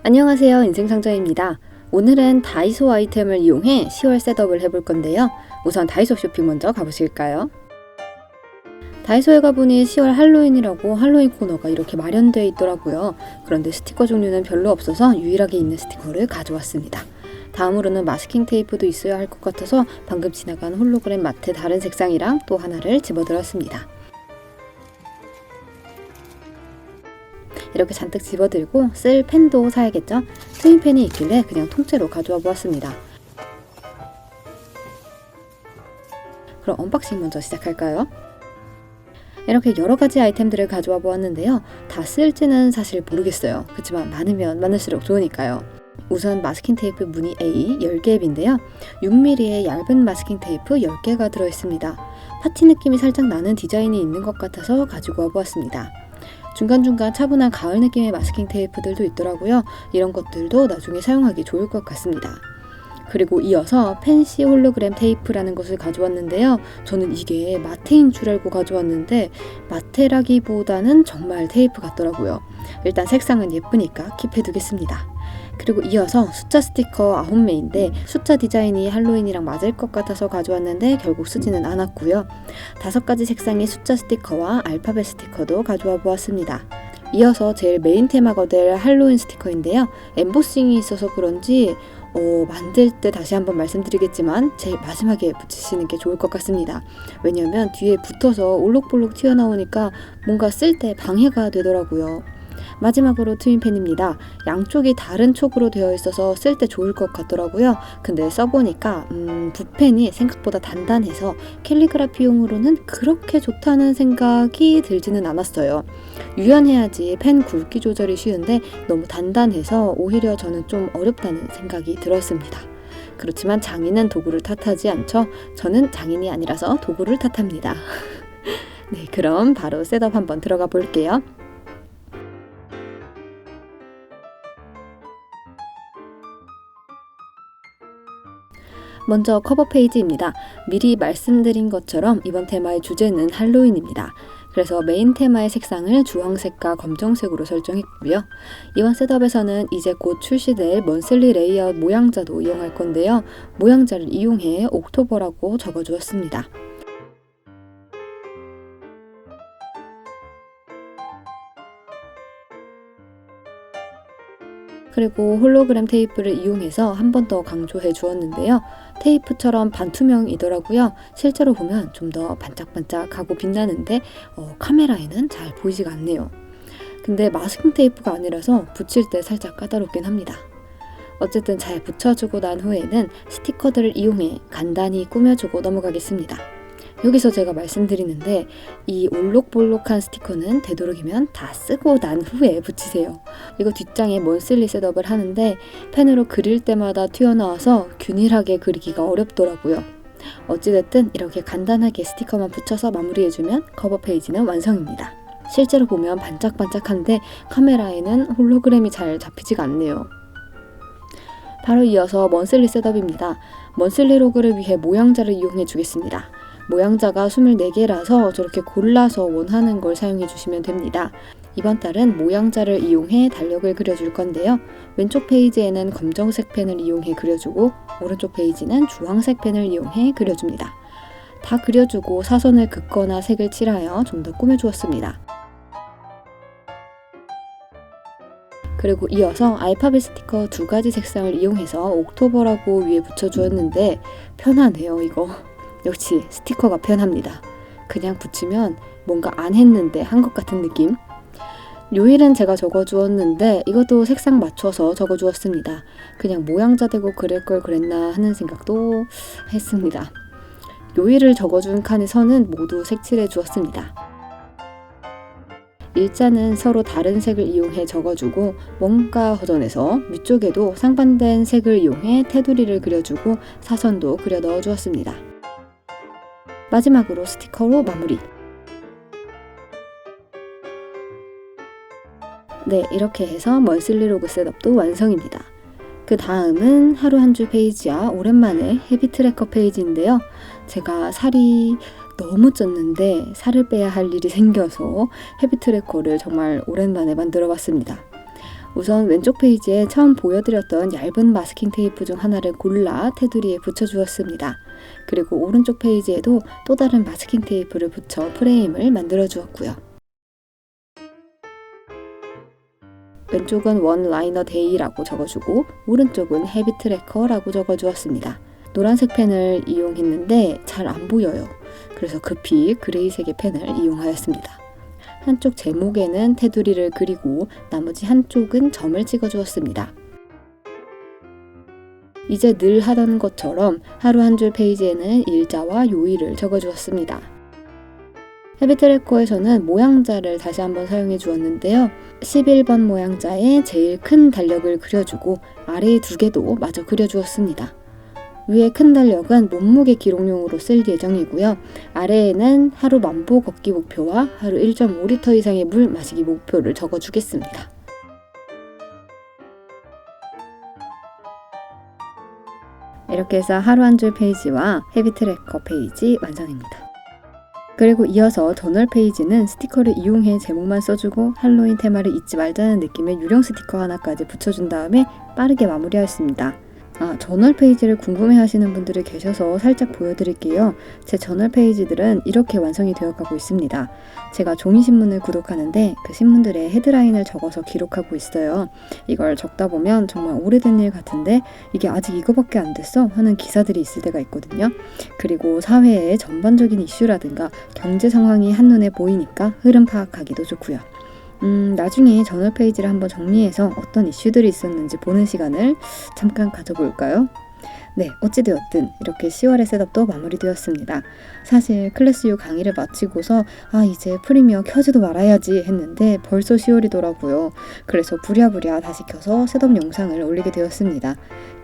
안녕하세요, 인생상자입니다. 오늘은 다이소 아이템을 이용해 10월 셋업을 해볼 건데요. 우선 다이소 쇼핑 먼저 가보실까요? 다이소에 가보니 10월 할로윈이라고 할로윈 코너가 이렇게 마련되어 있더라고요. 그런데 스티커 종류는 별로 없어서 유일하게 있는 스티커를 가져왔습니다. 다음으로는 마스킹 테이프도 있어야 할 것 같아서 방금 지나간 홀로그램 마트 다른 색상이랑 또 하나를 집어들었습니다. 이렇게 잔뜩 집어들고 쓸 펜도 사야겠죠? 트윈펜이 있길래 그냥 통째로 가져와 보았습니다. 그럼 언박싱 먼저 시작할까요? 이렇게 여러가지 아이템들을 가져와 보았는데요. 다 쓸지는 사실 모르겠어요. 그렇지만 많으면 많을수록 좋으니까요. 우선 마스킹 테이프 무늬 A 10개입인데요. 6mm의 얇은 마스킹 테이프 10개가 들어있습니다. 파티 느낌이 살짝 나는 디자인이 있는 것 같아서 가지고 와 보았습니다. 중간중간 차분한 가을 느낌의 마스킹 테이프들도 있더라고요. 이런 것들도 나중에 사용하기 좋을 것 같습니다. 그리고 이어서 펜시 홀로그램 테이프라는 것을 가져왔는데요. 저는 이게 마테인 줄 알고 가져왔는데 마테라기보다는 정말 테이프 같더라고요. 일단 색상은 예쁘니까 킵해두겠습니다. 그리고 이어서 숫자 스티커 9매인데 숫자 디자인이 할로윈이랑 맞을 것 같아서 가져왔는데 결국 쓰지는 않았고요. 5가지 색상의 숫자 스티커와 알파벳 스티커도 가져와 보았습니다. 이어서 제일 메인 테마가 될 할로윈 스티커인데요. 엠보싱이 있어서 그런지 만들 때 다시 한번 말씀드리겠지만 제일 마지막에 붙이시는 게 좋을 것 같습니다. 왜냐하면 뒤에 붙어서 올록볼록 튀어나오니까 뭔가 쓸 때 방해가 되더라고요. 마지막으로 트윈펜입니다. 양쪽이 다른 촉으로 되어 있어서 쓸 때 좋을 것 같더라고요. 근데 써보니까 붓펜이 생각보다 단단해서 캘리그라피용으로는 그렇게 좋다는 생각이 들지는 않았어요. 유연해야지 펜 굵기 조절이 쉬운데 너무 단단해서 오히려 저는 좀 어렵다는 생각이 들었습니다. 그렇지만 장인은 도구를 탓하지 않죠. 저는 장인이 아니라서 도구를 탓합니다. 네, 그럼 바로 셋업 한번 들어가 볼게요. 먼저 커버 페이지입니다. 미리 말씀드린 것처럼 이번 테마의 주제는 할로윈입니다. 그래서 메인 테마의 색상을 주황색과 검정색으로 설정했고요. 이번 셋업에서는 이제 곧 출시될 먼슬리 레이아웃 모양자도 이용할 건데요. 모양자를 이용해 옥토버라고 적어주었습니다. 그리고 홀로그램 테이프를 이용해서 한 번 더 강조해 주었는데요. 테이프처럼 반투명이더라고요. 실제로 보면 좀 더 반짝반짝하고 빛나는데 카메라에는 잘 보이지가 않네요. 근데 마스킹 테이프가 아니라서 붙일 때 살짝 까다롭긴 합니다. 어쨌든 잘 붙여주고 난 후에는 스티커들을 이용해 간단히 꾸며주고 넘어가겠습니다. 여기서 제가 말씀드리는데 이 올록볼록한 스티커는 되도록이면 다 쓰고 난 후에 붙이세요. 이거 뒷장에 먼슬리 셋업을 하는데 펜으로 그릴 때마다 튀어나와서 균일하게 그리기가 어렵더라고요. 어찌됐든 이렇게 간단하게 스티커만 붙여서 마무리해주면 커버 페이지는 완성입니다. 실제로 보면 반짝반짝한데 카메라에는 홀로그램이 잘 잡히지가 않네요. 바로 이어서 먼슬리 셋업입니다. 먼슬리 로그를 위해 모양자를 이용해 주겠습니다. 모양자가 24개라서 저렇게 골라서 원하는 걸 사용해 주시면 됩니다. 이번 달은 모양자를 이용해 달력을 그려줄 건데요. 왼쪽 페이지에는 검정색 펜을 이용해 그려주고 오른쪽 페이지는 주황색 펜을 이용해 그려줍니다. 다 그려주고 사선을 긋거나 색을 칠하여 좀 더 꾸며주었습니다. 그리고 이어서 알파벳 스티커 2가지 색상을 이용해서 옥토버라고 위에 붙여주었는데 편하네요, 이거. 역시 스티커가 편합니다. 그냥 붙이면 뭔가 안 했는데 한 것 같은 느낌. 요일은 제가 적어주었는데 이것도 색상 맞춰서 적어주었습니다. 그냥 모양자 대고 그릴 걸 그랬나 하는 생각도 했습니다. 요일을 적어준 칸에서는 모두 색칠해 주었습니다. 일자는 서로 다른 색을 이용해 적어주고 뭔가 허전해서 위쪽에도 상반된 색을 이용해 테두리를 그려주고 사선도 그려 넣어 주었습니다. 마지막으로 스티커로 마무리. 네, 이렇게 해서 먼슬리 로그 셋업도 완성입니다. 그 다음은 하루 한 줄 페이지야 오랜만에 헤비 트래커 페이지인데요. 제가 살이 너무 쪘는데 살을 빼야 할 일이 생겨서 헤비 트래커를 정말 오랜만에 만들어 봤습니다. 우선 왼쪽 페이지에 처음 보여드렸던 얇은 마스킹 테이프 중 하나를 골라 테두리에 붙여주었습니다. 그리고 오른쪽 페이지에도 또 다른 마스킹 테이프를 붙여 프레임을 만들어 주었고요. 왼쪽은 원 라이너 데이라고 적어주고 오른쪽은 헤비 트래커라고 적어주었습니다. 노란색 펜을 이용했는데 잘 안 보여요. 그래서 급히 그레이색의 펜을 이용하였습니다. 한쪽 제목에는 테두리를 그리고 나머지 한쪽은 점을 찍어 주었습니다. 이제 늘 하던 것처럼 하루 한 줄 페이지에는 일자와 요일을 적어 주었습니다. 헤비 트래커에서는 모양자를 다시 한번 사용해 주었는데요. 11번 모양자에 제일 큰 달력을 그려주고 아래에 두 개도 마저 그려주었습니다. 위에 큰 달력은 몸무게 기록용으로 쓸 예정이고요. 아래에는 하루 만보 걷기 목표와 하루 1.5리터 이상의 물 마시기 목표를 적어주겠습니다. 이렇게 해서 하루 한 줄 페이지와 헤비 트래커 페이지 완성입니다. 그리고 이어서 저널 페이지는 스티커를 이용해 제목만 써주고 할로윈 테마를 잊지 말자는 느낌의 유령 스티커 하나까지 붙여준 다음에 빠르게 마무리하였습니다. 저널 페이지를 궁금해하시는 분들이 계셔서 살짝 보여드릴게요. 제 저널 페이지들은 이렇게 완성이 되어가고 있습니다. 제가 종이신문을 구독하는데 그 신문들의 헤드라인을 적어서 기록하고 있어요. 이걸 적다 보면 정말 오래된 일 같은데 이게 아직 이거밖에 안 됐어? 하는 기사들이 있을 때가 있거든요. 그리고 사회의 전반적인 이슈라든가 경제 상황이 한눈에 보이니까 흐름 파악하기도 좋고요. 나중에 저널 페이지를 한번 정리해서 어떤 이슈들이 있었는지 보는 시간을 잠깐 가져볼까요? 네, 어찌되었든 이렇게 10월의 셋업도 마무리되었습니다. 사실 클래스 U 강의를 마치고서 이제 프리미어 켜지도 말아야지 했는데 벌써 10월이더라고요. 그래서 부랴부랴 다시 켜서 셋업 영상을 올리게 되었습니다.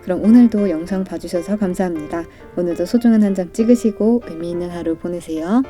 그럼 오늘도 영상 봐주셔서 감사합니다. 오늘도 소중한 한 장 찍으시고 의미 있는 하루 보내세요.